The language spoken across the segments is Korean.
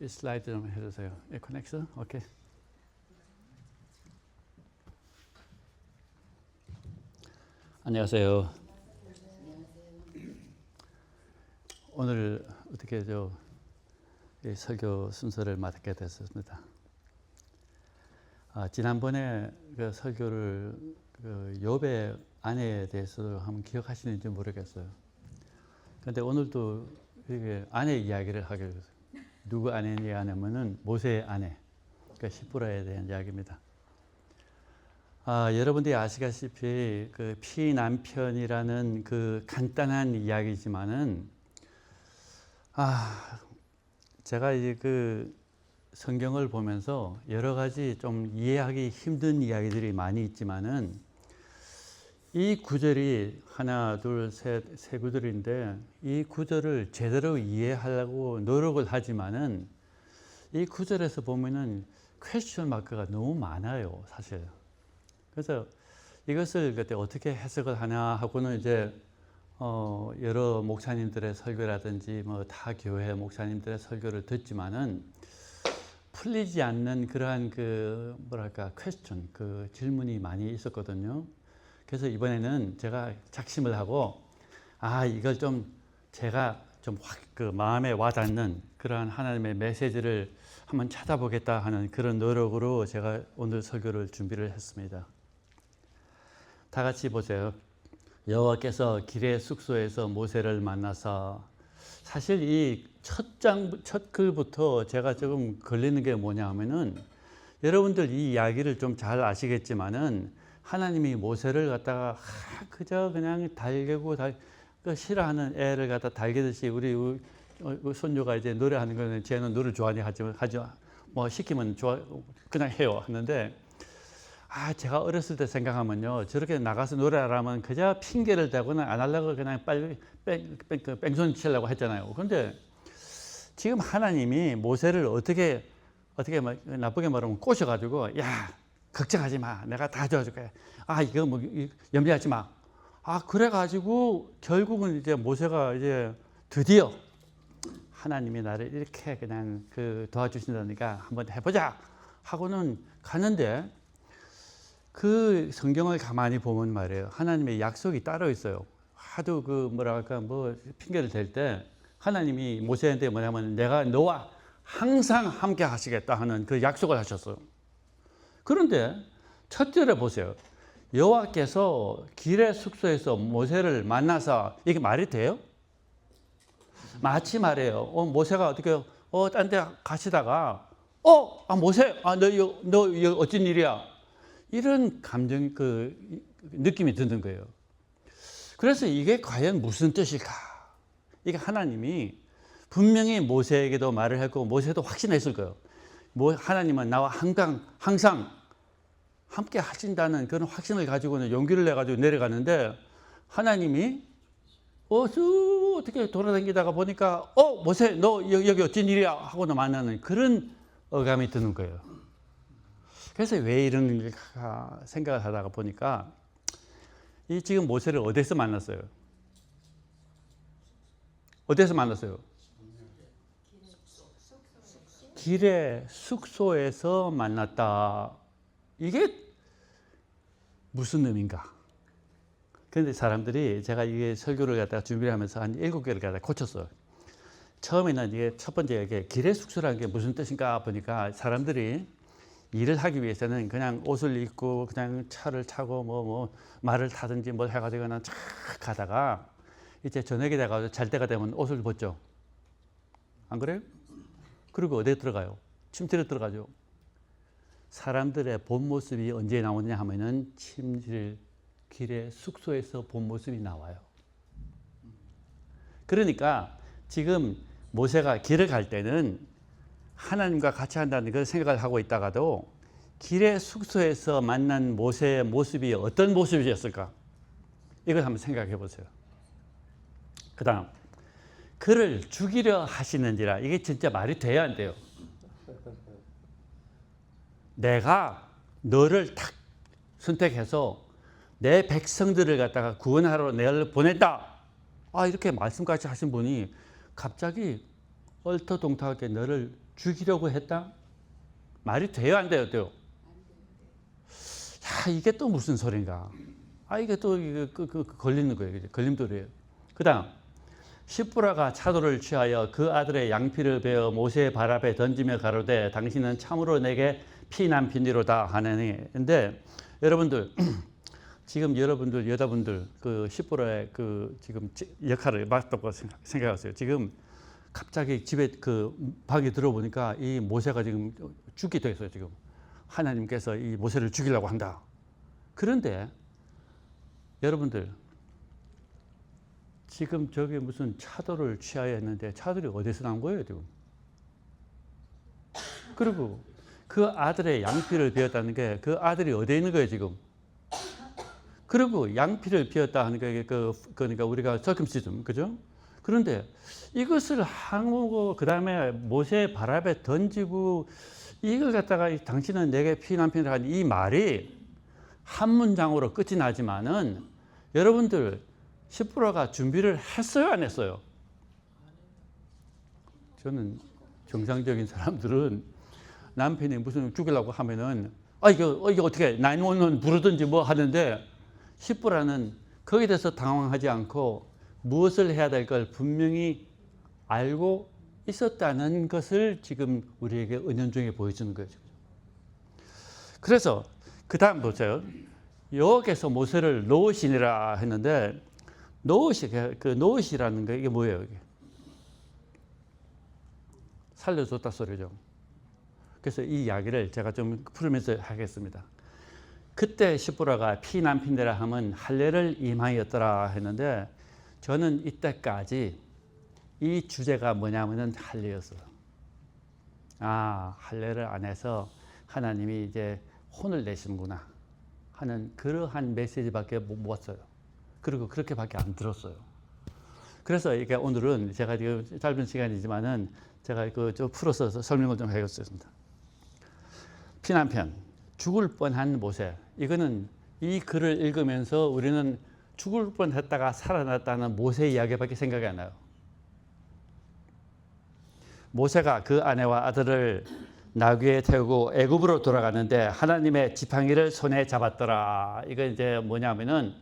이 슬라이드 좀 해주세요. 커넥션, 오케이. 안녕하세요. 오늘 어떻게 이 설교 순서를 맡게 됐습니다. 지난번에 그 설교를 욥의 아내에 대해서 한번 기억하시는지 모르겠어요. 그런데 오늘도 이게 아내 이야기를 하게 됐어요. 누구 아내냐 하면은 모세의 아내, 그러니까 시프라에 대한 이야기입니다. 여러분들이 아시다시피 그 피남편이라는 그 간단한 이야기지만은 제가 이제 그 성경을 보면서 여러 가지 좀 이해하기 힘든 이야기들이 많이 있지만은 이 구절이 하나, 둘, 셋, 세 구절인데 이 구절을 제대로 이해하려고 노력을 하지만은 이 구절에서 보면은 퀘스천 마크가 너무 많아요, 사실. 그래서 이것을 그때 어떻게 해석을 하나 하고는 이제 여러 목사님들의 설교라든지 뭐 타 교회 목사님들의 설교를 듣지만은 풀리지 않는 그러한 그 뭐랄까 퀘스천, 그 질문이 많이 있었거든요. 그래서 이번에는 제가 작심을 하고 이걸 좀 제가 좀 확 그 마음에 와닿는 그러한 하나님의 메시지를 한번 찾아보겠다 하는 그런 노력으로 제가 오늘 설교를 준비를 했습니다. 다 같이 보세요. 여호와께서 길의 숙소에서 모세를 만나사. 사실 이 첫 글부터 제가 조금 걸리는 게 뭐냐 하면은 여러분들 이 이야기를 좀 잘 아시겠지만은 하나님이 모세를 갖다가 그저 그냥 달개고 싫어하는 애를 갖다 달개듯이 우리 손주가 이제 노래하는 거는 쟤는 노래 좋아하니 하죠. 뭐 시키면 그냥 해요 하는데 제가 어렸을 때 생각하면요, 저렇게 나가서 노래하라면 그저 핑계를 대고는 안 하려고 그냥 빨리 뺑소니 치려고 했잖아요. 그런데 지금 하나님이 모세를 어떻게 나쁘게 말하면 꼬셔가지고 걱정하지 마, 내가 다 도와줄게. 이거 뭐 염려하지 마. 그래가지고 결국은 이제 모세가 이제 드디어 하나님이 나를 이렇게 그냥 도와주신다니까 한번 해보자 하고는 가는데 그 성경을 가만히 보면 말이에요, 하나님의 약속이 따로 있어요. 하도 뭐 핑계를 댈 때 하나님이 모세한테 뭐냐면 내가 너와 항상 함께 하시겠다 하는 그 약속을 하셨어요. 그런데 첫 절에 보세요. 여호와께서 길의 숙소에서 모세를 만나서, 이게 말이 돼요? 마치 말이에요. 모세가 어떻게 딴 데 가시다가 모세, 너 어쩐 일이야? 이런 감정, 느낌이 드는 거예요. 그래서 이게 과연 무슨 뜻일까? 이게 하나님이 분명히 모세에게도 말을 했고 모세도 확신했을 거예요. 하나님은 나와 항상 함께 하신다는 그런 확신을 가지고는 용기를 내가지고 내려가는데 하나님이 어떻게 돌아다니다가 보니까 모세 너 여기 어쩐 일이야? 하고는 만나는 그런 어감이 드는 거예요. 그래서 왜 이런 일까 생각을 하다가 보니까 이 지금 모세를 어디서 만났어요? 어디서 만났어요? 길의 숙소에서 만났다. 이게 무슨 의미인가? 그런데 사람들이 제가 이게 설교를 갖다가 준비를 하면서 한 7개를 갖다가 고쳤어요. 처음에는 이게 첫 번째 이게 길의 숙소라는 게 무슨 뜻인가 보니까 사람들이 일을 하기 위해서는 그냥 옷을 입고 그냥 차를 타고 뭐 말을 타든지 뭘 해가지고 그냥 쫙 가다가 이제 저녁에 돼가지고 잘 때가 되면 옷을 벗죠. 안 그래요? 그리고 어디에 들어가요? 침실에 들어가죠. 사람들의 본 모습이 언제 나오냐 하면은 침실, 길의 숙소에서 본 모습이 나와요. 그러니까 지금 모세가 길을 갈 때는 하나님과 같이 한다는 걸 생각을 하고 있다가도 길의 숙소에서 만난 모세의 모습이 어떤 모습이었을까? 이걸 한번 생각해 보세요. 그 다음, 그를 죽이려 하시는지라. 이게 진짜 말이 돼야 안 돼요. 내가 너를 딱 선택해서 내 백성들을 갖다가 구원하러 내가 보냈다. 이렇게 말씀까지 하신 분이 갑자기 얼토동탁하게 너를 죽이려고 했다? 말이 돼요, 안 돼요? 돼요? 야, 이게 또 무슨 소린가? 이게 또 걸리는 거예요. 걸림돌이에요. 그 다음, 시므라가 차도를 취하여 그 아들의 양피를 베어 모세의 발 앞에 던지며 가로되 당신은 참으로 내게 피난편이로다 하느니. 근데 여러분들 지금 여러분들 여자분들 그 시므라의 그 지금 역할을 맡았다고 생각하세요. 지금 갑자기 집에 그 방에 들어보니까 이 모세가 지금 죽게 됐어요. 지금 하나님께서 이 모세를 죽이려고 한다. 그런데 여러분들 지금 저게 무슨 차도를 취하여 했는데 차도이 어디서 난 거예요 지금? 그리고 그 아들의 양피를 베었다는 게 그 아들이 어디에 있는 거예요 지금? 그리고 양피를 베었다 하는 게 그러니까 우리가 서컴시즘, 그죠? 그런데 이것을 하고 그 다음에 모세의 발 앞에 던지고 이걸 갖다가 당신은 내게 피난편이라 하는 이 말이 한 문장으로 끝이 나지만은 여러분들 시므라가 준비를 했어요, 안 했어요? 저는 정상적인 사람들은 남편이 무슨 죽이려고 하면은 이거 어떻게 911 부르든지 뭐 하는데 시므라는 거기에 대해서 당황하지 않고 무엇을 해야 될 걸 분명히 알고 있었다는 것을 지금 우리에게 은연중에 보여주는 거예요. 그래서 그 다음 보세요. 여기서 모세를 노엇이니라 했는데 노엇이라는 게 이게 뭐예요? 이게? 살려줬다 소리죠. 그래서 이 이야기를 제가 좀 풀면서 하겠습니다. 그때 시므라가 피난편이라 하면 할례를 임하였더라 했는데 저는 이때까지 이 주제가 뭐냐면은 할례였어요. 할례를 안 해서 하나님이 이제 혼을 내시는구나 하는 그러한 메시지밖에 못 봤어요. 그리고 그렇게밖에 안 들었어요. 그래서 이게 오늘은 제가 지금 짧은 시간이지만은 제가 좀 풀어서 설명을 좀 해보겠습니다. 피난편, 죽을 뻔한 모세. 이거는 이 글을 읽으면서 우리는 죽을 뻔했다가 살아났다는 모세 이야기밖에 생각이 안 나요. 모세가 그 아내와 아들을 나귀에 태우고 애굽으로 돌아가는데 하나님의 지팡이를 손에 잡았더라. 이거 이제 뭐냐면은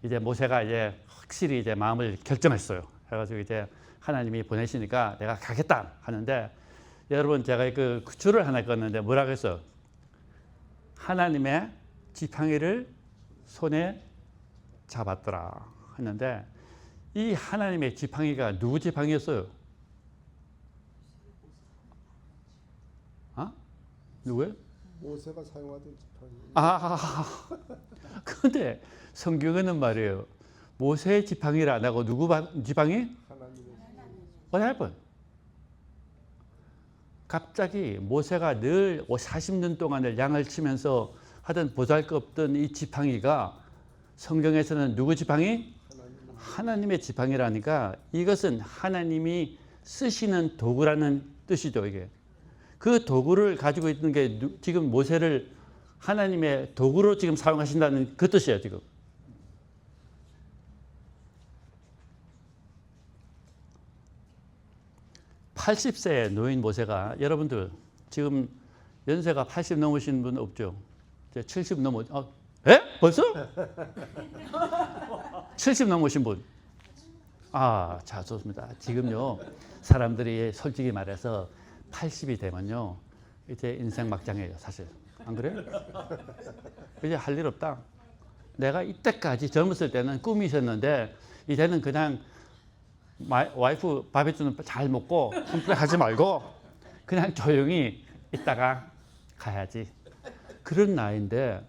이제 모세가 이제 확실히 이제 마음을 결정했어요. 그래가지고 이제 하나님이 보내시니까 내가 가겠다 하는데 여러분 제가 그 줄을 하나 껐는데 뭐라고 했어요? 하나님의 지팡이를 손에 잡았더라 했는데 이 하나님의 지팡이가 누구 지팡이였어요? 누구예요? 모세가 사용하던 지팡이. 그런데 성경에는 말이에요. 모세의 지팡이를 안 하고 누구 지팡이? 하나님의. What happened? 갑자기 모세가 늘 40년 동안을 양을 치면서 하던 보잘것없던 이 지팡이가 성경에서는 누구 지팡이? 하나님의 지팡이라니까 이것은 하나님이 쓰시는 도구라는 뜻이죠. 이게. 그 도구를 가지고 있는 게 지금 모세를 하나님의 도구로 지금 사용하신다는 그 뜻이에요. 지금. (80세의) 노인 모세가 여러분들 지금 연세가 80 넘으신 분 없죠? 70 넘어. 에? 벌써? 70 넘으신 분. 자, 좋습니다. 지금요 사람들이 솔직히 말해서 80이 되면요 이제 인생 막장이에요, 사실. 안 그래요? 이제 할 일 없다. 내가 이때까지 젊었을 때는 꿈이 있었는데 이제는 그냥 와이프 밥 해주는 잘 먹고 하지 말고 그냥 조용히 있다가 가야지. 그런 나이인데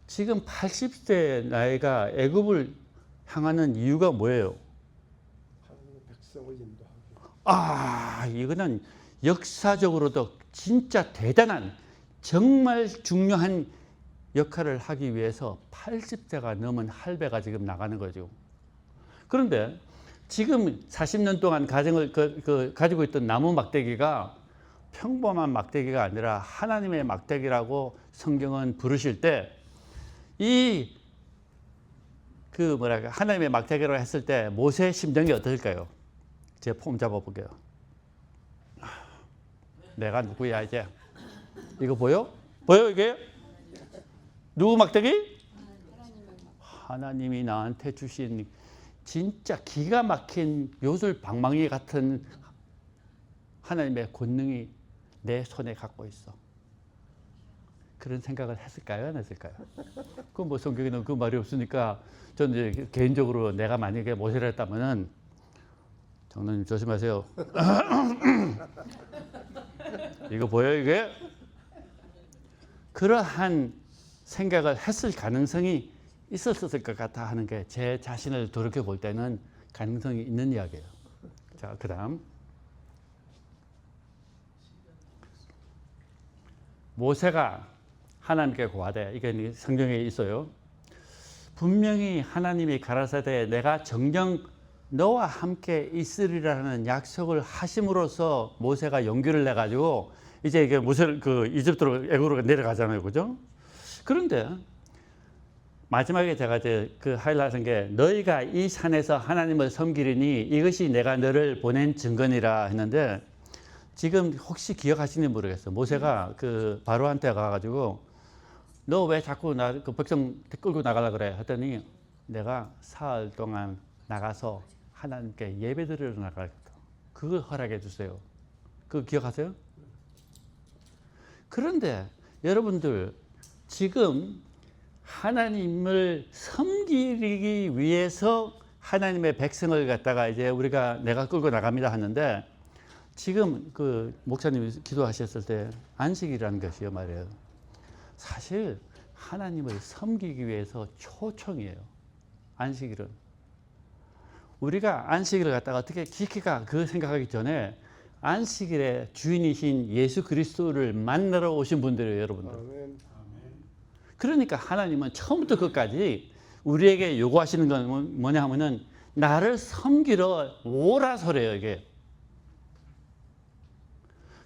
지금 80세 나이가 애굽을 향하는 이유가 뭐예요? 하나님의 백성을 인도하기. 이거는 역사적으로도 진짜 대단한 정말 중요한 역할을 하기 위해서 80세가 넘은 할배가 지금 나가는 거죠. 그런데 지금 40년 동안 가정을 가지고 있던 나무 막대기가 평범한 막대기가 아니라 하나님의 막대기라고 성경은 부르실 때 이 하나님의 막대기라고 했을 때 모세의 심정이 어떨까요? 제 폼 잡아볼게요. 내가 누구야 이제. 이거 보여? 보여 이게? 누구 막대기? 하나님이 나한테 주신 진짜 기가 막힌 요술 방망이 같은 하나님의 권능이 내 손에 갖고 있어. 그런 생각을 했을까요? 안 했을까요? 그 뭐 성경에는 그 말이 없으니까 저는 이제 개인적으로 내가 만약에 모세를 했다면은 장로님 조심하세요. 이거 보여 이게? 그러한 생각을 했을 가능성이 있었을 것 같아 하는 게 제 자신을 돌이켜 볼 때는 가능성이 있는 이야기예요. 자, 그다음 모세가 하나님께 고하되, 이게 성경에 있어요. 분명히 하나님이 가라사대 내가 정녕 너와 함께 있으리라는 약속을 하심으로써 모세가 용기를 내 가지고 이제 이게 모세를 그 이집트로 애굽으로 내려가잖아요, 그죠? 그런데 마지막에 제가 이제 그 하이라이트한 게 너희가 이 산에서 하나님을 섬기리니 이것이 내가 너를 보낸 증거니라 했는데, 지금 혹시 기억하시는지 모르겠어요. 모세가 그 바로한테 가가지고 너 왜 자꾸 나 그 백성 끌고 나가려 그래 했더니 내가 사흘 동안 나가서 하나님께 예배드리러 나가겠다. 그걸 허락해 주세요. 그거 기억하세요? 그런데 여러분들 지금 하나님을 섬기기 위해서 하나님의 백성을 갖다가 이제 우리가 내가 끌고 나갑니다 하는데, 지금 그 목사님이 기도하셨을 때 안식이라는 것이요 말이에요. 사실 하나님을 섬기기 위해서 초청이에요. 안식일은. 우리가 안식일을 갖다가 어떻게 깊이가 그 생각하기 전에 안식일의 주인이신 예수 그리스도를 만나러 오신 분들이에요, 여러분들. 아멘. 그러니까 하나님은 처음부터 끝까지 우리에게 요구하시는 건 뭐냐 하면은 나를 섬기러 오라 소리예요, 이게.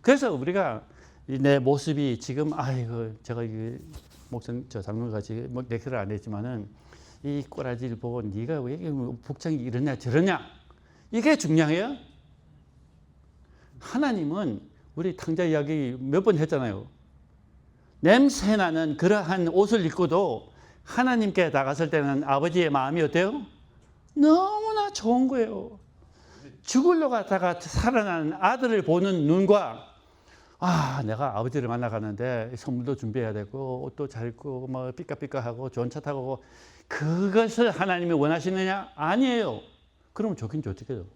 그래서 우리가 내 모습이 지금 아이고 제가 이게 목사님 저 장로같이 뭐 렉처를 안 했지만은 이 꼬라지를 보고 네가 왜 복장이 이러냐 저러냐 이게 중요해요. 하나님은 우리 탕자 이야기 몇 번 했잖아요. 냄새나는 그러한 옷을 입고도 하나님께 나갔을 때는 아버지의 마음이 어때요? 너무나 좋은 거예요. 죽으려 갔다가 살아난 아들을 보는 눈과 내가 아버지를 만나가는데 선물도 준비해야 되고 옷도 잘 입고 뭐 삐까삐까하고 좋은 차 타고 그것을 하나님이 원하시느냐? 아니에요. 그러면 좋긴 좋겠죠.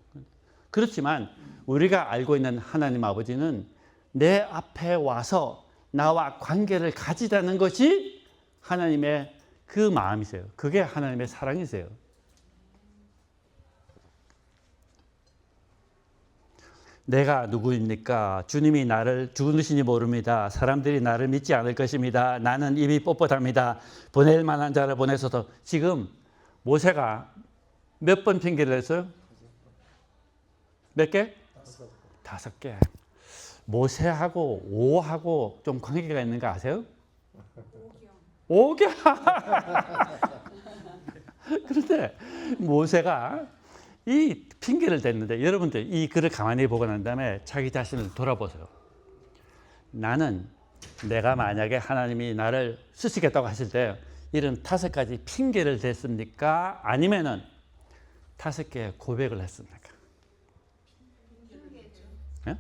그렇지만 우리가 알고 있는 하나님 아버지는 내 앞에 와서 나와 관계를 가지자는 것이 하나님의 그 마음이세요. 그게 하나님의 사랑이세요. 내가 누구입니까? 주님이 나를 죽으시니 모릅니다. 사람들이 나를 믿지 않을 것입니다. 나는 입이 뻣뻣합니다. 보낼 만한 자를 보내서도. 지금 모세가 몇 번 핑계를 냈어요? 몇 개? 5개. 모세하고 오하고 좀 관계가 있는 거 아세요? 5개. 그런데 모세가 이 핑계를 댔는데, 여러분들 이 글을 가만히 보고 난 다음에 자기 자신을 돌아보세요. 나는 내가 만약에 하나님이 나를 쓰시겠다고 하실 때 이런 5가지 핑계를 댔습니까? 아니면은 5개의 고백을 했습니까? 예?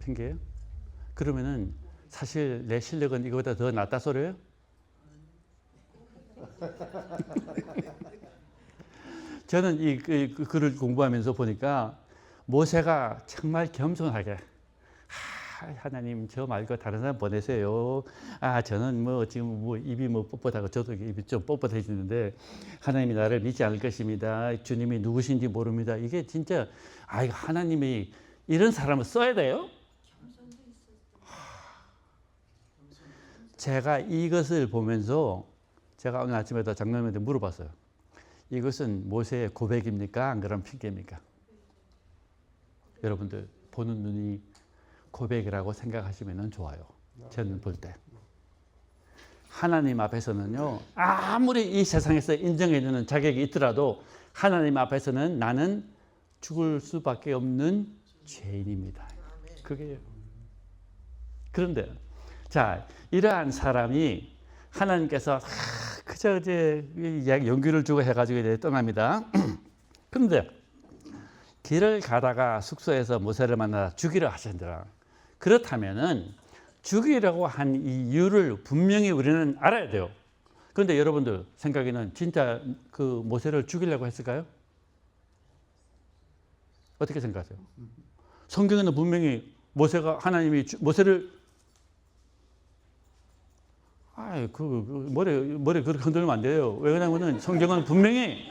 핑계예요? 그러면은 사실 내 실력은 이거보다 더 낫다 소리예요? 저는 이 글을 공부하면서 보니까 모세가 정말 겸손하게 하나님 저 말고 다른 사람 보내세요. 저는 뭐 지금 뭐 입이 뭐 뻣뻣하고 저도 입이 좀 뻣뻣해지는데 하나님이 나를 믿지 않을 것입니다. 주님이 누구신지 모릅니다. 이게 진짜 하나님이 이런 사람을 써야 돼요? 제가 이것을 보면서 제가 오늘 아침에도 장로님한테 물어봤어요. 이것은 모세의 고백입니까? 안 그런 핑계입니까? 여러분들 보는 눈이 고백이라고 생각하시면 좋아요. 저는 볼 때. 하나님 앞에서는요. 아무리 이 세상에서 인정해 주는 자격이 있더라도 하나님 앞에서는 나는 죽을 수밖에 없는 죄인입니다. 그게 그런데 자, 이러한 사람이 하나님께서 그저 이제 연기를 주고 해가지고 이제 떠납니다. 그런데 길을 가다가 숙소에서 모세를 만나 죽이려 하신다. 그렇다면은 죽이려고 한 이 이유를 분명히 우리는 알아야 돼요. 그런데 여러분들 생각에는 진짜 그 모세를 죽이려고 했을까요? 어떻게 생각하세요? 성경에는 분명히 모세가 하나님이 모세를 머리 그렇게 흔들면 안 돼요. 왜냐하면 성경은 분명히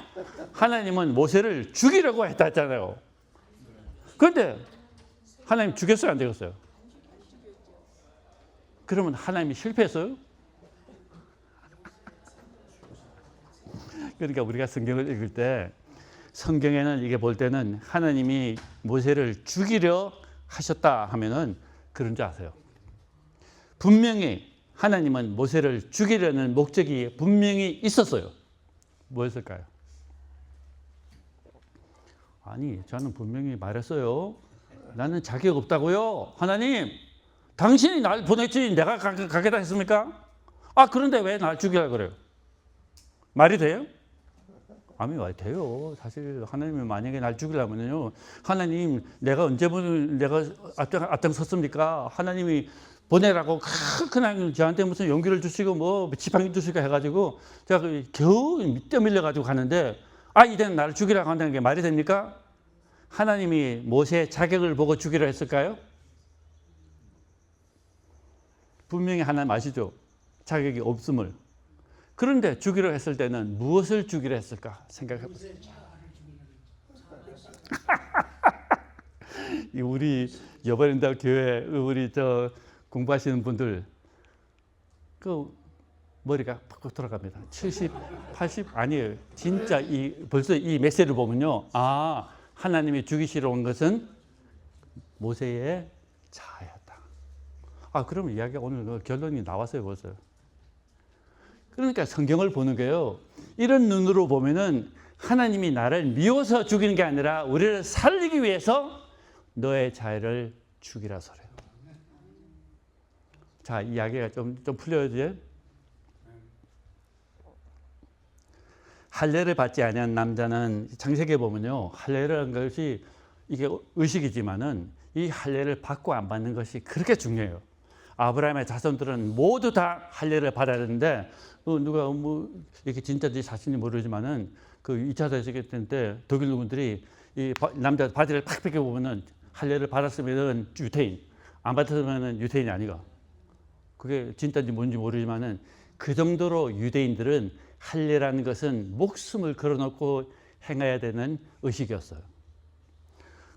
하나님은 모세를 죽이려고 했다 했잖아요. 그런데 하나님 죽였어요, 안 되겠어요? 그러면 하나님이 실패했어요? 그러니까 우리가 성경을 읽을 때 성경에는 이게 볼 때는 하나님이 모세를 죽이려 하셨다 하면은 그런 줄 아세요. 분명히 하나님은 모세를 죽이려는 목적이 분명히 있었어요. 뭐였을까요? 아니, 저는 분명히 말했어요. 나는 자격 없다고요. 하나님, 당신이 날 보냈지 내가 가겠다 했습니까? 그런데 왜 날 죽이려고 그래요? 말이 돼요? 아니, 왜 돼요? 사실 하나님이 만약에 날 죽이려면요, 하나님 내가 언제 내가 앞장섰습니까? 하나님이 보내라고 그냥 저한테 무슨 용기를 주시고 뭐 지팡이 주시고 해가지고 제가 겨우 뛰어밀려 가지고 가는데 이제는 나를 죽이라고 한다는 게 말이 됩니까? 하나님이 모세의 자격을 보고 죽이려 했을까요? 분명히 하나님 아시죠? 자격이 없음을. 그런데 죽이려 했을 때는 무엇을 죽이려 했을까 생각해 보세요. 우리 여바린다 교회 우리 공부하시는 분들 그 머리가 팍 돌아갑니다. 70, 80 아니에요. 진짜 벌써 이 메시지를 보면요, 하나님이 죽이시러 온 것은 모세의 자아였다. 그러면 이야기가 오늘 결론이 나왔어요, 벌써. 그러니까 성경을 보는 게요, 이런 눈으로 보면은 하나님이 나를 미워서 죽이는 게 아니라 우리를 살리기 위해서 너의 자애를 죽이라서 그래요. 자, 이야기가 좀 풀려야지. 할례를 받지 아니한 남자는 창세기에 보면요, 할례라는 것이 이게 의식이지만은 이 할례를 받고 안 받는 것이 그렇게 중요해요. 아브라함의 자손들은 모두 다 할례를 받아야 되는데 누가 이렇게 진짜인지 사실인지 모르지만은 그 2차 대전 때 독일군들이 이 남자 바지를 팍 벗겨 보면은 할례를 받았으면은 유태인, 안 받았으면은 유태인이 아니가. 그게 진짜인지 뭔지 모르지만은 그 정도로 유대인들은 할례라는 것은 목숨을 걸어놓고 행해야 되는 의식이었어요.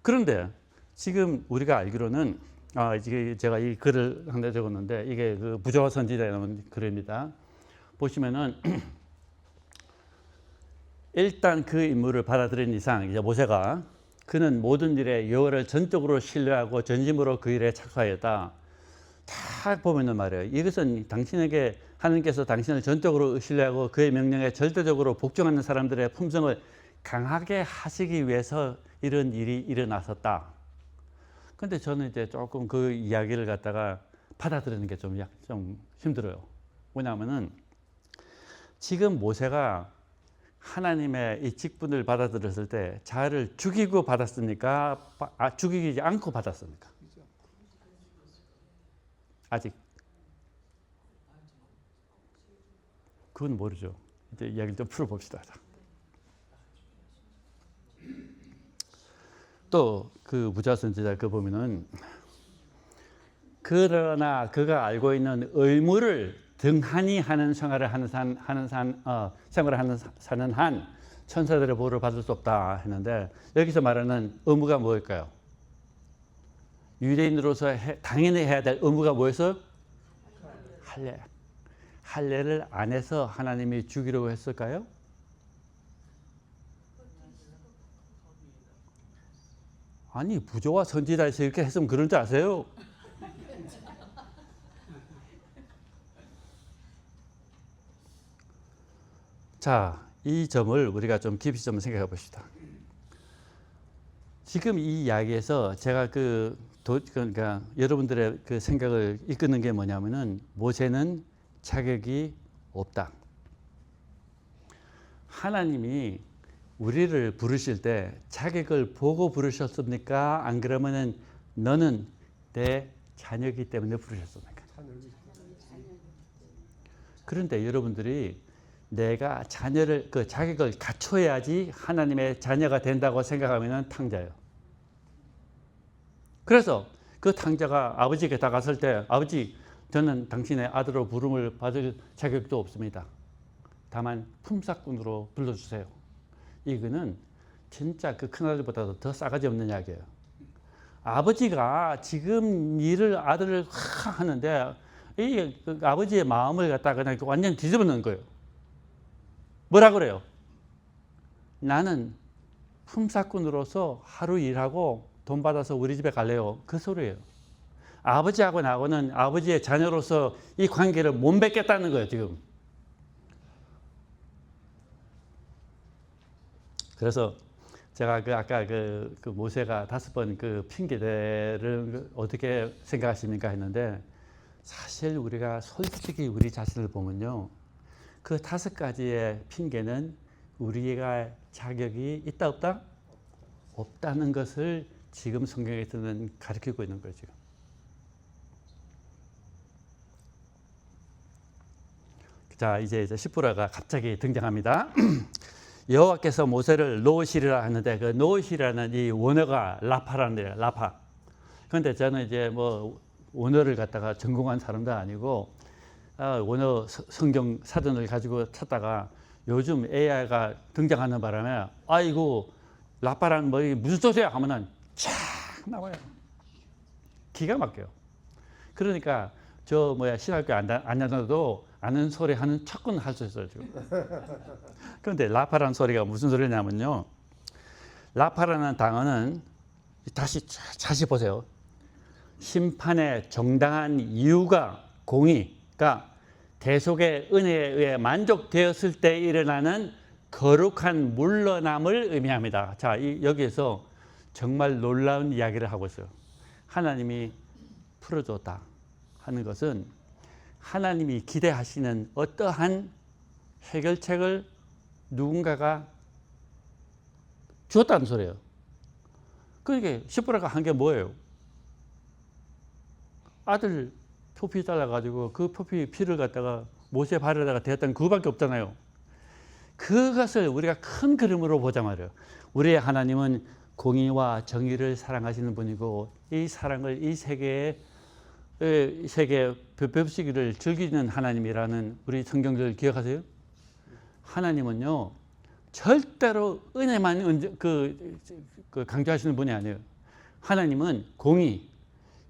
그런데 지금 우리가 알기로는 이게 제가 이 글을 하나 적었는데 이게 그 부조와 선지자라는 글입니다. 보시면은 일단 그 인물을 받아들인 이상 이제 모세가 그는 모든 일에 여호와를 전적으로 신뢰하고 전심으로 그 일에 착수하였다. 다 보면은 말이에요. 이것은 당신에게 하나님께서 당신을 전적으로 신뢰하고 그의 명령에 절대적으로 복종하는 사람들의 품성을 강하게 하시기 위해서 이런 일이 일어났었다. 근데 저는 이제 조금 그 이야기를 갖다가 받아들이는 게 좀 힘들어요. 왜냐하면은 지금 모세가 하나님의 이 직분을 받아들였을 때 자아를 죽이고 받았습니까? 죽이지 않고 받았습니까? 아직 그건 모르죠. 이제 이야기를 좀 풀어봅시다. 또 그 부자 선지자 그 보면은 그러나 그가 알고 있는 의무를 등한히 하는 생활을 사는 한 천사들의 보호를 받을 수 없다 했는데 여기서 말하는 의무가 뭘까요? 유대인으로서 당연히 해야 될 의무가 뭐였어요? 할례. 할례를 안 해서 하나님이 죽이려고 했을까요? 아니, 부조와 선지자에서 이렇게 했으면 그런 줄 아세요? 자, 이 점을 우리가 좀 깊이 좀 생각해 봅시다. 지금 이 이야기에서 제가 그 그러니까 여러분들의 그 생각을 이끄는 게 뭐냐면은 모세는 자격이 없다. 하나님이 우리를 부르실 때 자격을 보고 부르셨습니까? 안 그러면은 너는 내 자녀이기 때문에 부르셨습니까? 그런데 여러분들이 내가 자녀를 그 자격을 갖춰야지 하나님의 자녀가 된다고 생각하면은 탕자예요. 그래서 그 탕자가 아버지에게 다가설 때 아버지 저는 당신의 아들로 부름을 받을 자격도 없습니다. 다만 품삯꾼으로 불러주세요. 이거는 진짜 그 큰아들보다도 더 싸가지 없는 이야기예요. 아버지가 지금 일을 아들을 하는데 이 그 아버지의 마음을 갖다가 그냥 완전 뒤집어 놓은 거예요. 뭐라 그래요? 나는 품삯꾼으로서 하루 일하고 돈 받아서 우리 집에 갈래요. 그 소리예요. 아버지하고 나하고는 아버지의 자녀로서 이 관계를 못 맺겠다는 거예요, 지금. 그래서 제가 아까 그 모세가 5번 그 핑계대를 어떻게 생각하십니까 했는데 사실 우리가 솔직히 우리 자신을 보면요. 그 5가지의 핑계는 우리가 자격이 있다 없다? 없다는 것을 지금 성경에서는 가르치고 있는 거죠. 자, 이제 시프라가 갑자기 등장합니다. 여호와께서 모세를 노시리라 하는데 그 노시라는 이 원어가 라파라는 데요. 라파. 그런데 저는 이제 뭐 원어를 갖다가 전공한 사람도 아니고 원어 성경 사전을 가지고 찾다가 요즘 AI가 등장하는 바람에 아이고 라파라는 뭐 무슨 소리야 하면은 쫙 나와요. 기가 막혀요. 그러니까 저 신학교 안 다녀도 아는 소리 하는 척은 할 수 있어요 지금. 그런데 라파라는 소리가 무슨 소리냐면요. 라파라는 단어는 다시 보세요. 심판의 정당한 이유가 공의가 대속의 은혜에 의해 만족되었을 때 일어나는 거룩한 물러남을 의미합니다. 자, 여기에서 정말 놀라운 이야기를 하고 있어요. 하나님이 풀어줬다 하는 것은 하나님이 기대하시는 어떠한 해결책을 누군가가 주었다는 소리예요. 그러니까 시브라가 한 게 뭐예요? 아들 표피 잘라가지고 그 표피 피를 갖다가 모세 발에다가 대었던 그거밖에 없잖아요. 그것을 우리가 큰 그림으로 보자 말이에요. 우리의 하나님은 공의와 정의를 사랑하시는 분이고 이 사랑을 이 세계에 벽시기를 즐기는 하나님이라는 우리 성경들 기억하세요? 하나님은요 절대로 은혜만 강조하시는 분이 아니에요. 하나님은 공의,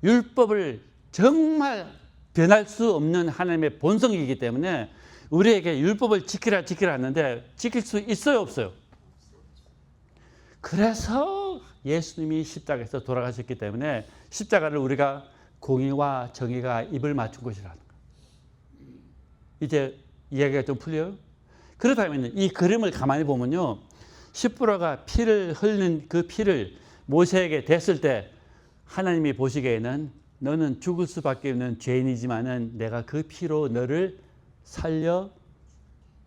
율법을 정말 변할 수 없는 하나님의 본성이기 때문에 우리에게 율법을 지키라 하는데 지킬 수 있어요 없어요? 그래서 예수님이 십자가에서 돌아가셨기 때문에 십자가를 우리가 공의와 정의가 입을 맞춘 것이라는 거예요. 이제 이야기가 좀 풀려요? 그렇다면 이 그림을 가만히 보면요. 시므라가 피를 흘린 그 피를 모세에게 댔을 때 하나님이 보시기에는 너는 죽을 수밖에 없는 죄인이지만은 내가 그 피로 너를 살려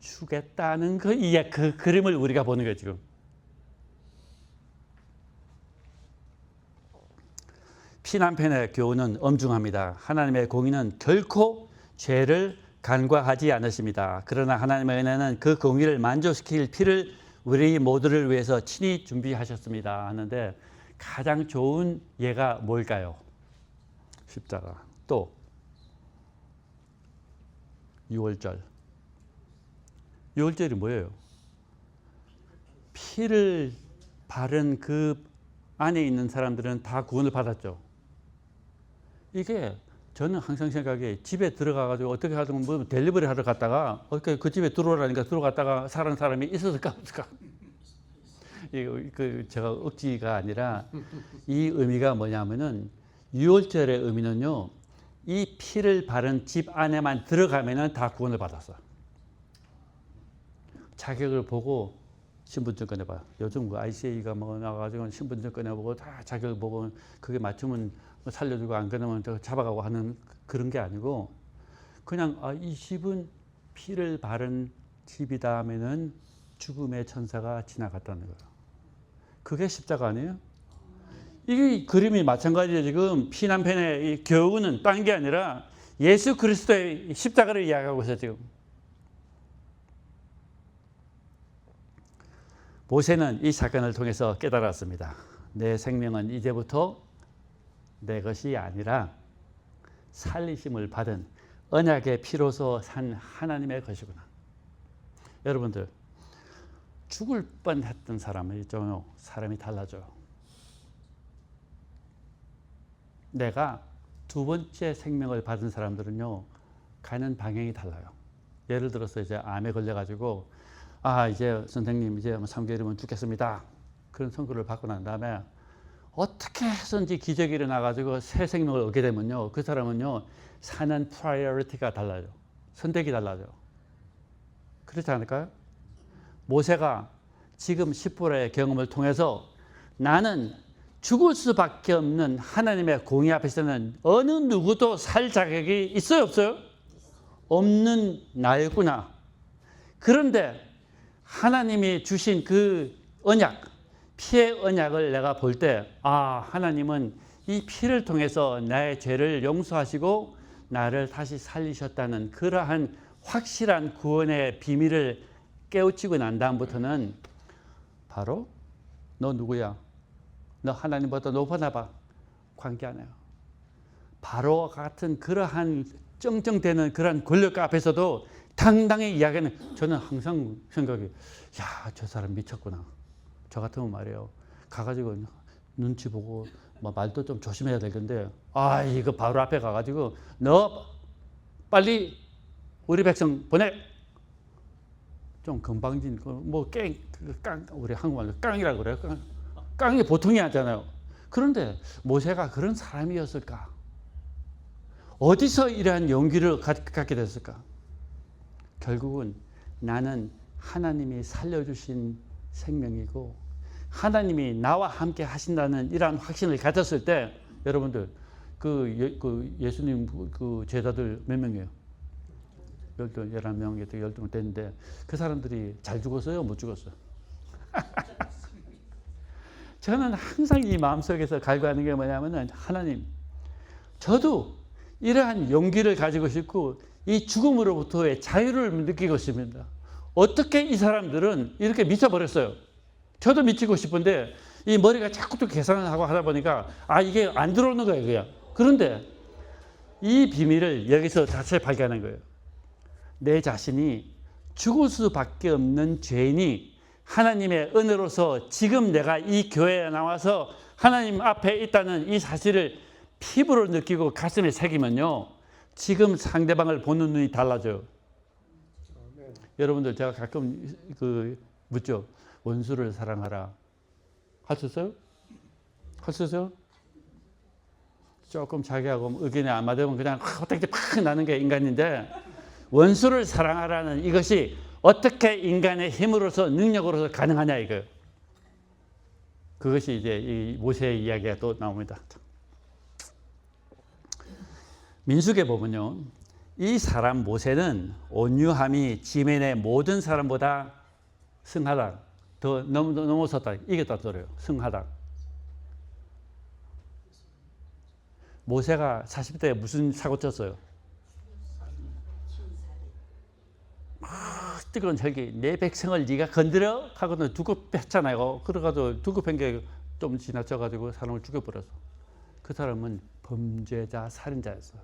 주겠다는 그 그림을 우리가 보는 거예요, 지금. 피난편의 교훈은 엄중합니다. 하나님의 공의는 결코 죄를 간과하지 않으십니다. 그러나 하나님의 은혜는 그 공의를 만족시킬 피를 우리 모두를 위해서 친히 준비하셨습니다. 하는데 가장 좋은 예가 뭘까요? 십자가. 또 6월절. 6월절이 뭐예요? 피를 바른 그 안에 있는 사람들은 다 구원을 받았죠. 이게 저는 항상 생각해 집에 들어가가지고 어떻게 하든 뭐 델리버리 하러 갔다가 그 집에 들어오라니까 들어갔다가 사는 사람이 있었을까 없을까? 제가 억지가 아니라 이 의미가 뭐냐면은 6월절의 의미는요. 이 피를 바른 집 안에만 들어가면은 다 구원을 받았어. 자격을 보고 신분증 꺼내봐. 요즘 그 ICA가 뭐 나와가지고 신분증 꺼내보고 다 자격 보고 그게 맞추면 살려주고 안 그러면 저 잡아가고 하는 그런 게 아니고 그냥 이 집은 피를 바른 집이다 하면은 죽음의 천사가 지나갔다는 거예요. 그게 십자가 아니에요? 이 그림이 마찬가지예요. 지금 피난편의 이 교훈은 딴 게 아니라 예수 그리스도의 십자가를 이야기하고 있어요. 지금. 모세는 이 사건을 통해서 깨달았습니다. 내 생명은 이제부터 내 것이 아니라 살리심을 받은 언약의 피로서 산 하나님의 것이구나. 여러분들 죽을 뻔했던 사람이 있죠. 사람이 달라져요. 내가 두 번째 생명을 받은 사람들은요, 가는 방향이 달라요. 예를 들어서 이제 암에 걸려가지고 이제 선생님 이제 3개월이면 죽겠습니다. 그런 선고를 받고 난 다음에 어떻게 해서든지 기적이 일어나가지고 새 생명을 얻게 되면요, 그 사람은요 사는 프라이어리티가 달라요. 선택이 달라요. 그렇지 않을까요? 모세가 지금 십보라의 경험을 통해서 나는 죽을 수밖에 없는 하나님의 공의 앞에서는 어느 누구도 살 자격이 있어요, 없어요? 없는 나였구나. 그런데 하나님이 주신 그 언약, 피의 언약을 내가 볼 때 하나님은 이 피를 통해서 나의 죄를 용서하시고 나를 다시 살리셨다는 그러한 확실한 구원의 비밀을 깨우치고 난 다음부터는 바로 너 누구야? 너 하나님보다 높아나 봐. 관계 안 해요. 바로와 같은 그러한 쩡쩡대는 그러한 권력가 앞에서도 당당히 이야기하는, 저는 항상 생각이, 저 사람 미쳤구나. 저 같으면 말이에요. 가가지고 눈치 보고 말도 좀 조심해야 될 건데, 이거 바로 앞에 가가지고 너 빨리 우리 백성 보내. 좀 건방진 우리 한국말로 깡이라고 그래요. 깡이 보통이 아니잖아요. 그런데 모세가 그런 사람이었을까? 어디서 이러한 용기를 갖게 됐을까? 결국은 나는 하나님이 살려주신 생명이고 하나님이 나와 함께 하신다는 이러한 확신을 가졌을 때, 여러분들 예수님 그 제자들 몇 명이에요? 11명, 12명 됐는데 그 사람들이 잘 죽었어요? 못 죽었어요? 저는 항상 이 마음속에서 갈구하는 게 뭐냐면은, 하나님, 저도 이러한 용기를 가지고 싶고 이 죽음으로부터의 자유를 느끼고 싶습니다. 어떻게 이 사람들은 이렇게 미쳐버렸어요? 저도 미치고 싶은데 이 머리가 자꾸 또 계산을 하고 하다 보니까 이게 안 들어오는 거예요, 그냥. 그런데 이 비밀을 여기서 자체 발견한 거예요. 내 자신이 죽을 수밖에 없는 죄인이 하나님의 은혜로서 지금 내가 이 교회에 나와서 하나님 앞에 있다는 이 사실을 피부로 느끼고 가슴에 새기면요, 지금 상대방을 보는 눈이 달라져요. 여러분들, 제가 가끔 묻죠. 원수를 사랑하라. 할 수 있어요? 할 수 있어요? 조금 자기하고 의견이 안 맞으면 그냥 어떻게 팍 나는 게 인간인데, 원수를 사랑하라는 이것이 어떻게 인간의 힘으로서 능력으로서 가능하냐, 이거. 그것이 이제 이 모세의 이야기가 또 나옵니다. 민수기에 보면요, 이 사람 모세는 온유함이 지면의 모든 사람보다 승하다, 더 넘어섰다, 이겼다 소리예요. 승하다. 모세가 40대에 무슨 사고 쳤어요? 뜨거운 혈기, 내 백성을 네가 건드려? 하고는 두고 뺐잖아요. 그래가지고 두고 뺀 게 좀 지나쳐가지고 사람을 죽여버렸어. 그 사람은 범죄자, 살인자였어요.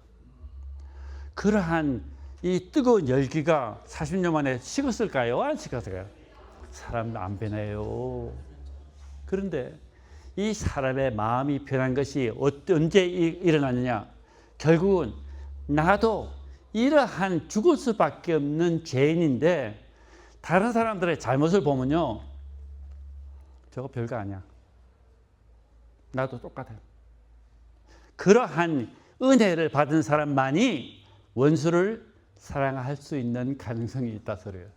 그러한 이 뜨거운 열기가 40년 만에 식었을까요? 안 식었을까요? 사람 안 변해요. 그런데 이 사람의 마음이 변한 것이 언제 일어나느냐? 결국은 나도 이러한 죽을 수밖에 없는 죄인인데 다른 사람들의 잘못을 보면요, 저거 별거 아니야. 나도 똑같아요. 그러한 은혜를 받은 사람만이 원수를 사랑할 수 있는 가능성이 있다 소리예요.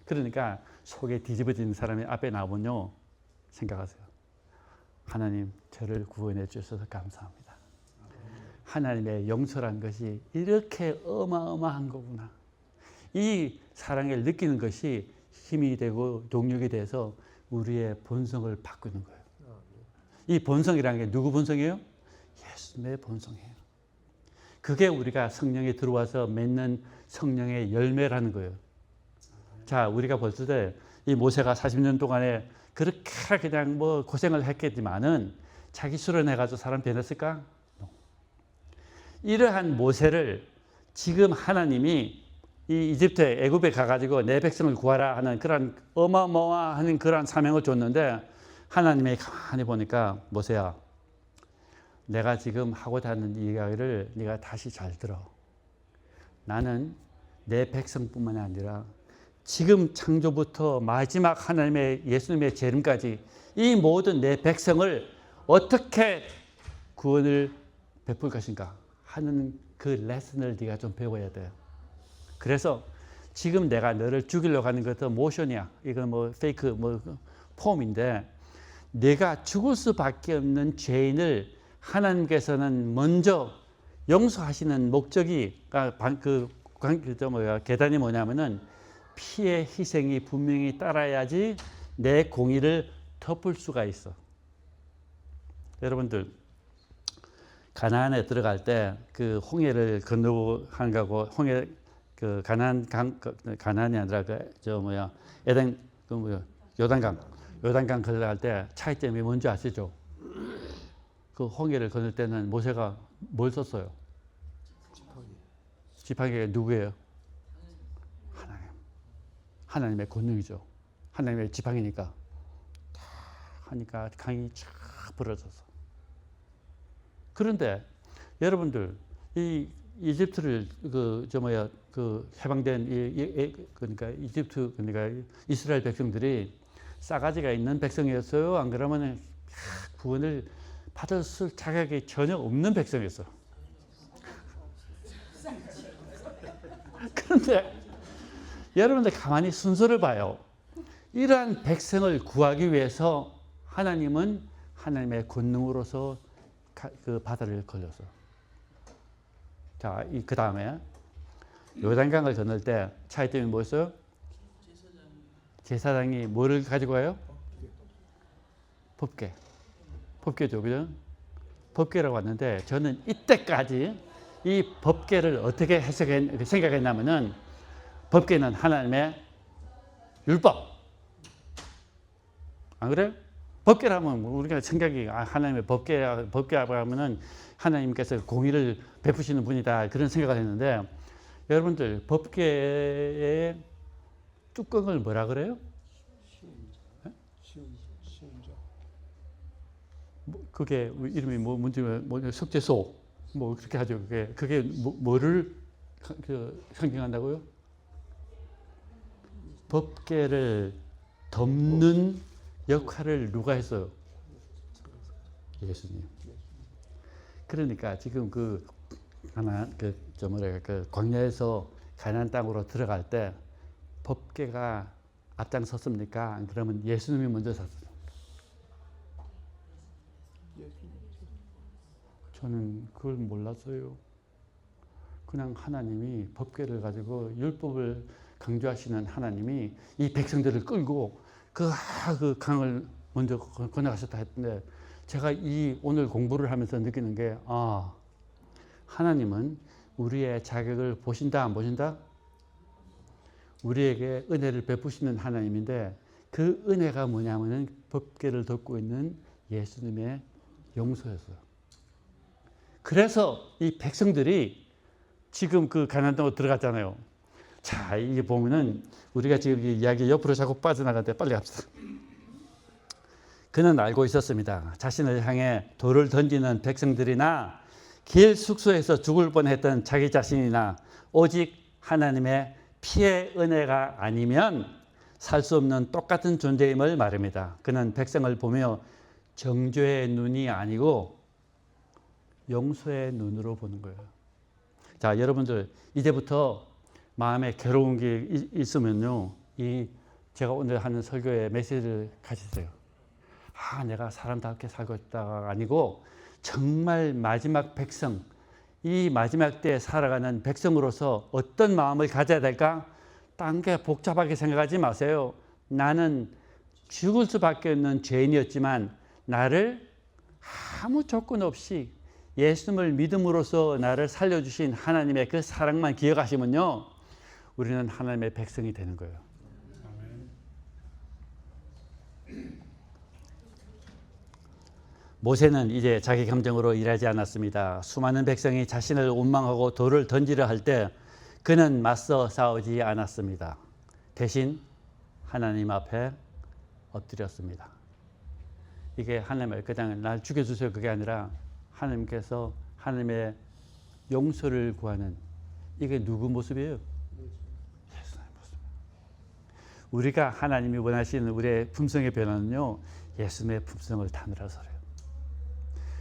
그러니까 속에 뒤집어진 사람이 앞에 나오면요, 생각하세요. 하나님, 저를 구원해 주셔서 감사합니다. 하나님의 용서란 것이 이렇게 어마어마한 거구나. 이 사랑을 느끼는 것이 힘이 되고 동력이 돼서 우리의 본성을 바꾸는 거예요. 이 본성이라는 게 누구 본성이에요? 예수님의 본성이에요. 그게 우리가 성령에 들어와서 맺는 성령의 열매라는 거예요. 자, 우리가 볼 때 이 모세가 40년 동안에 그렇게 그냥 뭐 고생을 했겠지만은 자기 수련해가지고 사람 변했을까? 이러한 모세를 지금 하나님이 이 이집트에 애굽에 가가지고 내 백성을 구하라 하는 그런 어마어마한 그런 사명을 줬는데 하나님이 가만히 보니까 모세야, 내가 지금 하고자 하는 이야기를 네가 다시 잘 들어. 나는 내 백성뿐만 아니라 지금 창조부터 마지막 하나님의 예수님의 재림까지 이 모든 내 백성을 어떻게 구원을 베풀 것인가 하는 그 레슨을 네가 좀 배워야 돼요. 그래서 지금 내가 너를 죽이려고 하는 것도 모션이야. 이건 뭐 페이크 뭐 폼인데 내가 죽을 수밖에 없는 죄인을 하나님께서는 먼저 용서하시는 목적이 계단이 뭐냐면은 피의 희생이 분명히 따라야지 내 공의를 덮을 수가 있어. 여러분들 가나안에 들어갈 때 그 홍해를 건너고 한 거고 홍해 그 가나안이 아니라 에덴 요단강 건너갈 때 차이점이 뭔지 아시죠? 그 홍해를 건널 때는 모세가 뭘 썼어요? 지팡이가 누구예요? 하나님의 권능이죠. 하나님의 지팡이니까 다 하니까 강이 쫙 벌어져서. 그런데 여러분들 이 이집트를 해방된 그러니까 이집트 그러니까 이스라엘 백성들이 싸가지가 있는 백성이었어요. 안 그러면 구원을 받을 자격이 전혀 없는 백성이었어. 그런데 여러분들 가만히 순서를 봐요. 이러한 백성을 구하기 위해서 하나님은 하나님의 권능으로서 그 바다를 걸렸어. 자, 그 다음에 요단강을 건널 때 차이점이 뭐였어요? 제사장이 뭐를 가지고 가요? 법궤죠, 그죠? 법궤라고 왔는데 저는 이때까지 이 법궤를 어떻게 생각했냐면은 법궤는 하나님의 율법. 안 그래요? 법궤라면 우리가 생각이 하나님의 법궤라고 하면은 하나님께서 공의를 베푸시는 분이다 그런 생각을 했는데 여러분들 법궤의 뚜껑을 뭐라 그래요? 시음자. 그게 이름이 뭔지 석재소 뭐 그렇게 하죠. 그게 뭐를 상징한다고요? 법궤를 덮는 역할을 누가 했어요? 예수님. 그러니까 지금 광야에서 가나안 땅으로 들어갈 때 법궤가 앞장섰습니까? 그러면 예수님이 먼저 섰어요. 저는 그걸 몰랐어요. 그냥 하나님이 법궤를 가지고 율법을 강조하시는 하나님이 이 백성들을 끌고 그 강을 먼저 건너가셨다 했는데 제가 오늘 공부를 하면서 느끼는 게 하나님은 우리의 자격을 보신다 안 보신다? 우리에게 은혜를 베푸시는 하나님인데 그 은혜가 뭐냐면은 법궤를 덮고 있는 예수님의 용서였어요. 그래서 이 백성들이 지금 그 가나안 땅으로 들어갔잖아요. 자, 이게 보면은 우리가 지금 이야기 옆으로 자꾸 빠져나가는데 빨리 갑시다. 그는 알고 있었습니다. 자신을 향해 돌을 던지는 백성들이나 길 숙소에서 죽을 뻔했던 자기 자신이나 오직 하나님의 피의 은혜가 아니면 살 수 없는 똑같은 존재임을 말합니다. 그는 백성을 보며 정죄의 눈이 아니고 용서의 눈으로 보는 거예요. 자, 여러분들 이제부터 마음에 괴로운 게 있으면요, 이 제가 오늘 하는 설교의 메시지를 가지세요. 내가 사람답게 살고 싶다가 아니고 정말 마지막 백성, 이 마지막 때에 살아가는 백성으로서 어떤 마음을 가져야 될까? 딴 게 복잡하게 생각하지 마세요. 나는 죽을 수밖에 없는 죄인이었지만 나를 아무 조건 없이 예수님을 믿음으로써 나를 살려주신 하나님의 그 사랑만 기억하시면요, 우리는 하나님의 백성이 되는 거예요. 모세는 이제 자기 감정으로 일하지 않았습니다. 수많은 백성이 자신을 원망하고 돌을 던지려 할 때 그는 맞서 싸우지 않았습니다. 대신 하나님 앞에 엎드렸습니다. 이게 하나님의 그냥 날 죽여주세요 그게 아니라 하나님께서 하나님의 용서를 구하는, 이게 누구 모습이에요? 예수님의 모습. 우리가 하나님이 원하시는 우리의 품성의 변화는요, 예수님의 품성을 담으라서 그래요.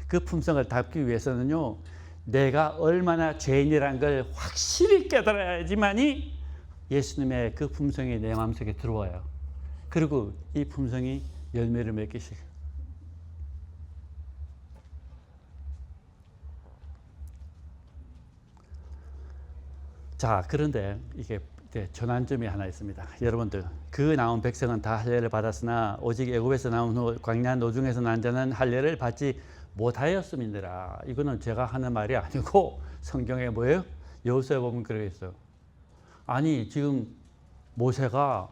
그 품성을 담기 위해서는요, 내가 얼마나 죄인이라는 걸 확실히 깨달아야지만이 예수님의 그 품성이 내 마음속에 들어와요. 그리고 이 품성이 열매를 맺기 시작해요. 자, 그런데 이게 전환점이 하나 있습니다. 여러분들, 그 나온 백성은 다 할례를 받았으나 오직 애굽에서 나온 후 광야 노중에서 난 자는 할례를 받지 못하였음이니라. 이거는 제가 하는 말이 아니고 성경에 뭐예요? 여호수아에 보면 그러고 있어요. 아니 지금 모세가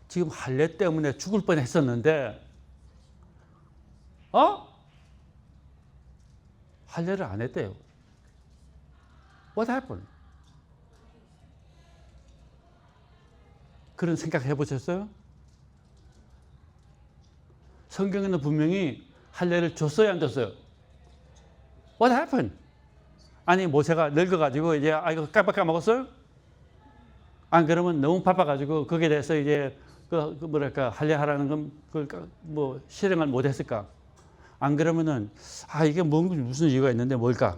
지금 할례 때문에 죽을 뻔했었는데 할례를 안 했대요. What happened? 그런 생각 해보셨어요? 성경에는 분명히 할례를 줬어요, 안 줬어요? What happened? 아니 모세가 늙어가지고 이제 이거 까먹었어요? 안 그러면 너무 바빠가지고 거기에 대해서 이제 뭐랄까 할례하라는 건 뭐 실행을 못했을까? 안 그러면은 이게 무슨 이유가 있는데 뭘까?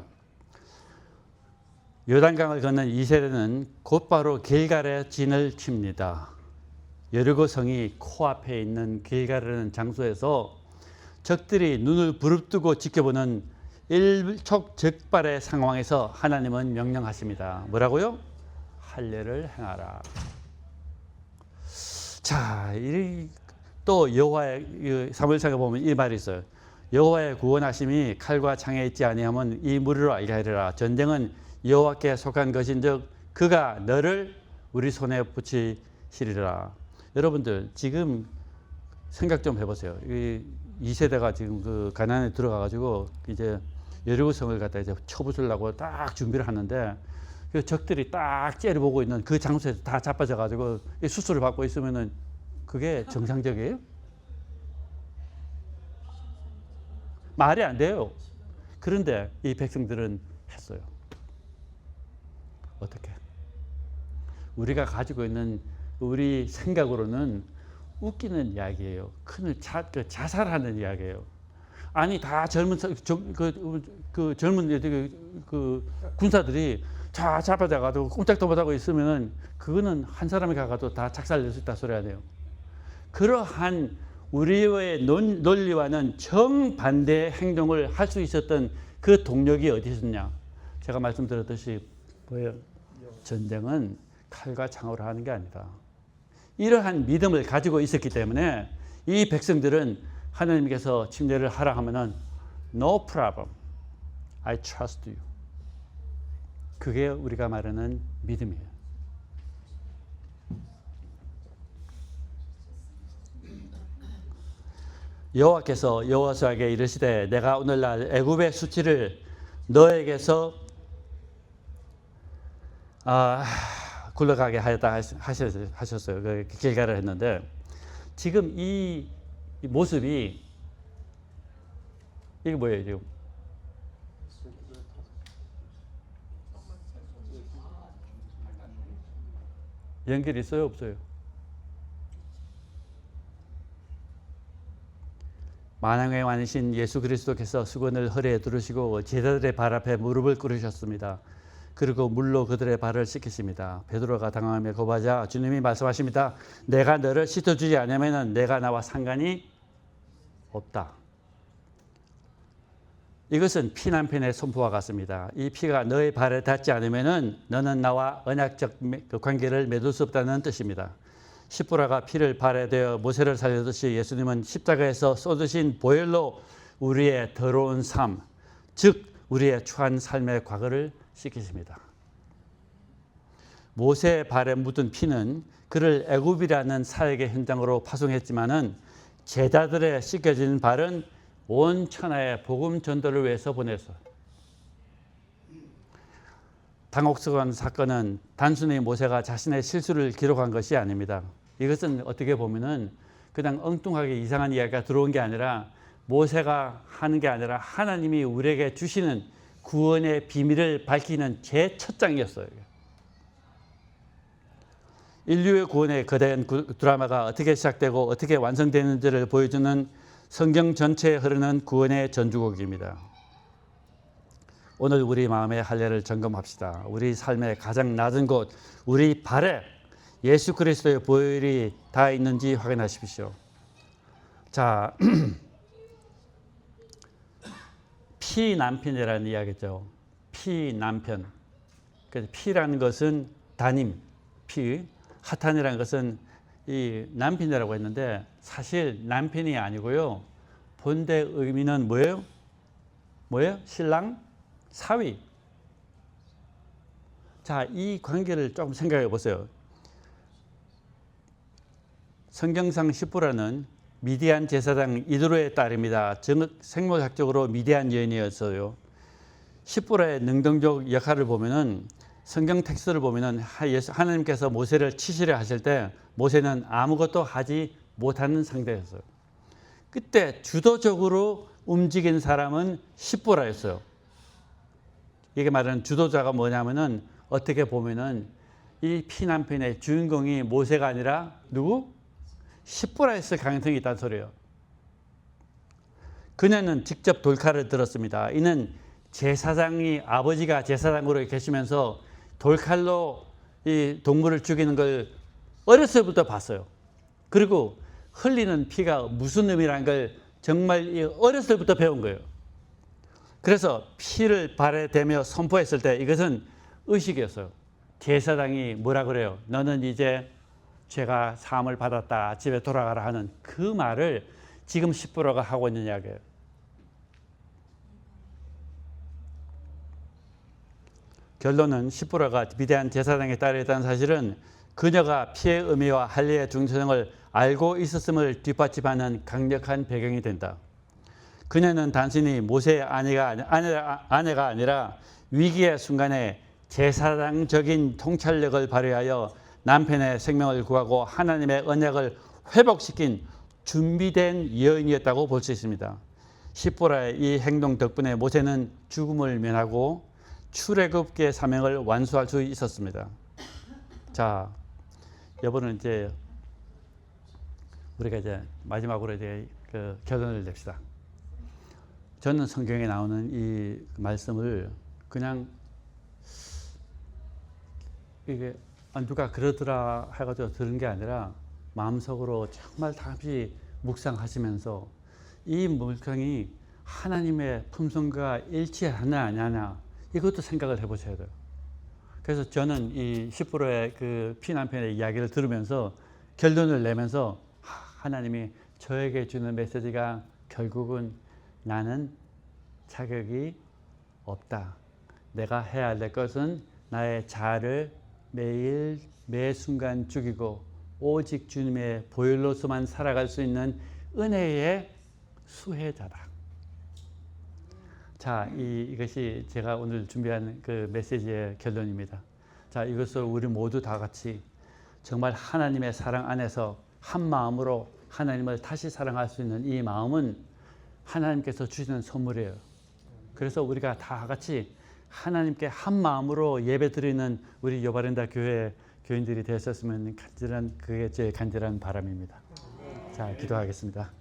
요단강을 건넌 이 세대는 곧바로 길갈에 진을 칩니다. 여리고 성이 코앞에 있는 길갈이라는 장소에서 적들이 눈을 부릅뜨고 지켜보는 일촉즉발의 상황에서 하나님은 명령하십니다. 뭐라고요? 할례를 행하라. 자, 또 여호와의 사무엘상에 보면 이 말이 있어요. 여호와의 구원하심이 칼과 창에 있지 아니하면 이 무리로 알게 하리라. 전쟁은 여호와께 속한 것인즉 그가 너를 우리 손에 붙이시리라. 여러분들 지금 생각 좀 해보세요. 이 세대가 지금 그 가나안에 들어가가지고 이제 여리고성을 갖다 이제 쳐부수려고 딱 준비를 하는데 그 적들이 딱 째려보고 있는 그 장소에서 다 자빠져가지고 수술을 받고 있으면은 그게 정상적이에요? 말이 안 돼요. 그런데 이 백성들은 했어요. 어떻게? 우리가 가지고 있는 우리 생각으로는 웃기는 이야기예요. 큰 자살하는 이야기예요. 아니 다 젊은 젊은 군사들이 다 잡아다가도 꼼짝도 못하고 있으면은 그거는 한 사람이 가가도 다 작살낼 수 있다 소리 아니에요. 그러한 우리의 논리와는 정반대의 행동을 할 수 있었던 그 동력이 어디 있었냐? 제가 말씀드렸듯이 뭐예요? 전쟁은 칼과 창으로 하는 게 아니다. 이러한 믿음을 가지고 있었기 때문에 이 백성들은 하나님께서 침례를 하라 하면은 No problem. I trust you. 그게 우리가 말하는 믿음이에요. 여호와께서 여호수아에게 이르시되 내가 오늘날 애굽의 수치를 너에게서 굴러가게 하였다 하셨어요. 그 길갈을 했는데 지금 이 모습이 이게 뭐예요 지금? 연결 있어요 없어요? 만왕의 왕이신 예수 그리스도께서 수건을 허리에 두르시고 제자들의 발 앞에 무릎을 꿇으셨습니다. 그리고 물로 그들의 발을 씻기십니다. 베드로가 당황하며 거부하자 주님이 말씀하십니다. 내가 너를 씻어주지 않으면 내가 나와 상관이 없다. 이것은 피난편의 선포와 같습니다. 이 피가 너의 발에 닿지 않으면 너는 나와 언약적 관계를 맺을 수 없다는 뜻입니다. 십보라가 피를 발에 대어 모세를 살리듯이 예수님은 십자가에서 쏟으신 보혈로 우리의 더러운 삶, 즉 우리의 추한 삶의 과거를 씻기십니다. 모세의 발에 묻은 피는 그를 애굽이라는 사역의 현장으로 파송했지만은 제자들의 씻겨진 발은 온 천하의 복음 전도를 위해서 보냈어요. 당혹스러운 사건은 단순히 모세가 자신의 실수를 기록한 것이 아닙니다. 이것은 어떻게 보면은 그냥 엉뚱하게 이상한 이야기가 들어온 게 아니라 모세가 하는 게 아니라 하나님이 우리에게 주시는 구원의 비밀을 밝히는 제 첫 장이었어요. 인류의 구원의 거대한 드라마가 어떻게 시작되고 어떻게 완성되는지를 보여주는 성경 전체에 흐르는 구원의 전주곡입니다. 오늘 우리 마음의 할례를 점검합시다. 우리 삶의 가장 낮은 곳, 우리 발에 예수 그리스도의 보혈이 닿아 있는지 확인하십시오. 자, 피난편이라는 이야기죠. 피난편. 피라는 것은 단임, 피. 하탄이라는 것은 이 남편이라고 했는데 사실 남편이 아니고요. 본대 의미는 뭐예요? 신랑, 사위. 자, 이 관계를 조금 생각해 보세요. 성경상 십보라는 미디안 제사장 이드로의 딸입니다. 생물학적으로 미디안 여인이었어요. 십보라의 능동적 역할을 보면은 성경 텍스트를 보면은 하나님께서 모세를 치시려 하실 때 모세는 아무것도 하지 못하는 상태였어요. 그때 주도적으로 움직인 사람은 십보라였어요. 이게 말하는 주도자가 뭐냐면은 어떻게 보면은 이 피난편의 주인공이 모세가 아니라 누구? 십보라였을 가능성이 있다는 소리예요. 그녀는 직접 돌칼을 들었습니다. 이는 제사장이 아버지가 제사장으로 계시면서 돌칼로 이 동물을 죽이는 걸 어렸을 때부터 봤어요. 그리고 흘리는 피가 무슨 의미라는 걸 정말 어렸을 때부터 배운 거예요. 그래서 피를 발에 대며 선포했을 때 이것은 의식이었어요. 제사장이 뭐라 그래요? 너는 이제 죄가 사함을 받았다. 집에 돌아가라 하는 그 말을 지금 십보라가 하고 있는 이야기예요. 결론은 십보라가 위대한 제사장의 딸이었다는 사실은 그녀가 피의 의미와 할례의 중요성을 알고 있었음을 뒷받침하는 강력한 배경이 된다. 그녀는 단순히 모세의 아내가 아니라 위기의 순간에 제사장적인 통찰력을 발휘하여 남편의 생명을 구하고 하나님의 언약을 회복시킨 준비된 여인이었다고 볼 수 있습니다. 십보라의 이 행동 덕분에 모세는 죽음을 면하고 출애굽의 사명을 완수할 수 있었습니다. 자, 여러분은 이제 우리가 이제 마지막으로 이제 그 결론을 냅시다. 저는 성경에 나오는 이 말씀을 그냥 이게 누가 그러더라 해가지고 들은 게 아니라 마음속으로 정말 다시 묵상하시면서 이 묵상이 하나님의 품성과 일치하냐 아니냐 이것도 생각을 해보셔야 돼요. 그래서 저는 이 십보라의 그 피난편의 이야기를 들으면서 결론을 내면서 하나님이 저에게 주는 메시지가 결국은 나는 자격이 없다. 내가 해야 될 것은 나의 자아를 매일 매 순간 죽이고 오직 주님의 보혈로서만 살아갈 수 있는 은혜의 수혜자다. 자, 이것이 제가 오늘 준비한 그 메시지의 결론입니다. 자, 이것을 우리 모두 다 같이 정말 하나님의 사랑 안에서 한 마음으로 하나님을 다시 사랑할 수 있는 이 마음은 하나님께서 주시는 선물이에요. 그래서 우리가 다 같이 하나님께 한 마음으로 예배드리는 우리 여바렌다 교회 교인들이 되셨으면 그게 제 간절한 바람입니다. 자, 기도하겠습니다.